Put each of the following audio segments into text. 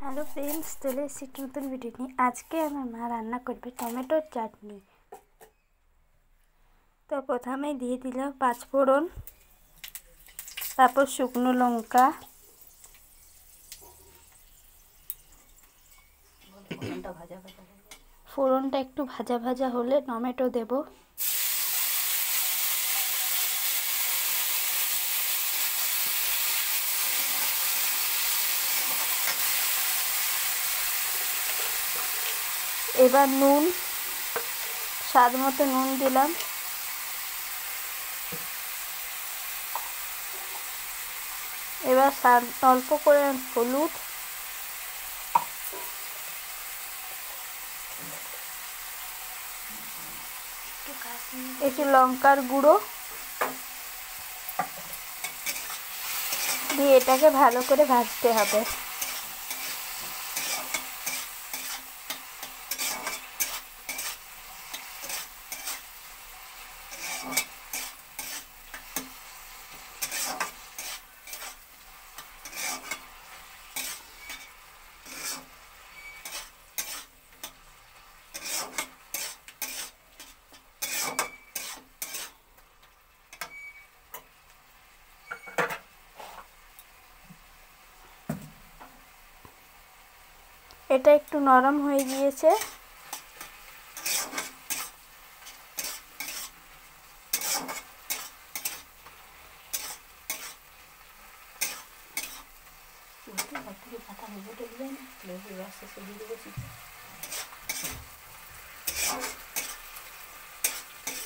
Hello friends, চলে এসেছি নতুন ভিডিও নিয়ে। আজকে আমার মা রান্না করবে টমেটোর চাটনি। তো প্রথমেই দিয়ে দিলাম পাঁচফোড়ন, তারপর শুকনো লঙ্কা, ফোড়নটা একটু ভাজা ভাজা হলে টমেটো দেব। এবার নুন, স্বাদ মতো নুন দিলাম। এবার অল্প করে হলুদ, একটু লঙ্কার গুঁড়ো দিয়ে এটাকে ভালো করে ভাজতে হবে। এটা একটু নরম হয়ে গিয়েছে।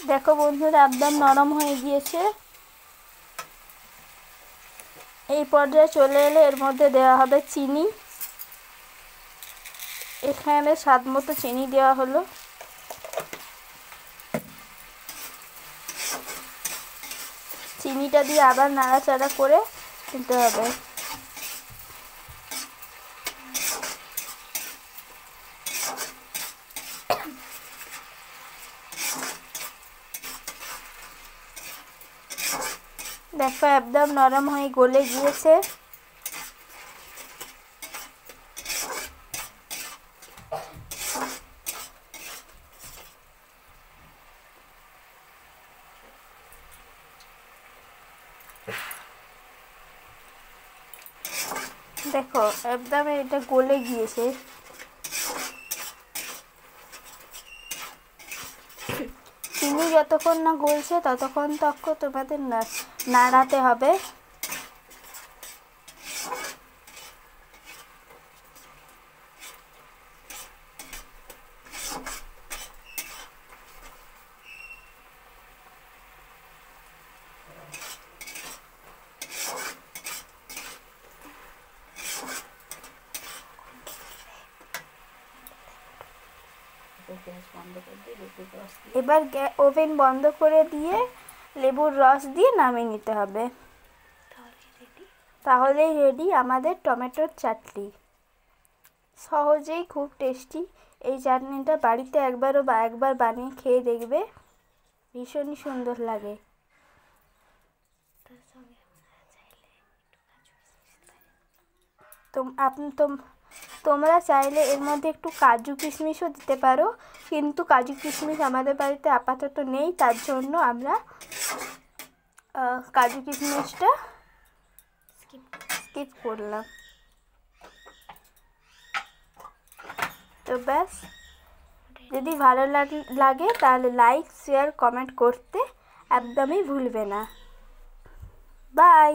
দেখো বন্ধুরা, একদম নরম হয়ে গিয়েছে। এই পর্যায়ে চলে এলে এর মধ্যে দেওয়া হবে চিনি। এখানে স্বাদ মতো চিনি দেওয়া হলো। চিনিটা দিয়ে আবার নাড়াচাড়া করে নিতে হবে। দেখো একদম নরম হয়ে গলে গিয়েছে। দেখো একদম এটা গলে গিয়েছে। চিনি যতক্ষণ না গলছে ততক্ষণ তোমাদের নাড়াতে হবে। এবার ওভেন বন্ধ করে দিয়ে লেবুর রস দিয়ে নামিয়ে নিতে হবে। তাহলেই রেডি আমাদের টমেটোর চাটনি। সহজেই খুব টেস্টি। এই চাটনিটা বাড়িতে একবার বানিয়ে খেয়ে দেখবে, ভীষণই সুন্দর লাগে। তোমরা চাইলে এর মধ্যে একটু কাজু কিশমিশও দিতে পারো, কিন্তু কাজু কিশমিশ আমাদের বাড়িতে আপাতত নেই, তার জন্য আমরা কাজু কিশমিশটা স্কিপ করলাম। তো ব্যাস, যদি ভালো লাগে তাহলে লাইক, শেয়ার, কমেন্ট করতে একদমই ভুলবে না। বাই।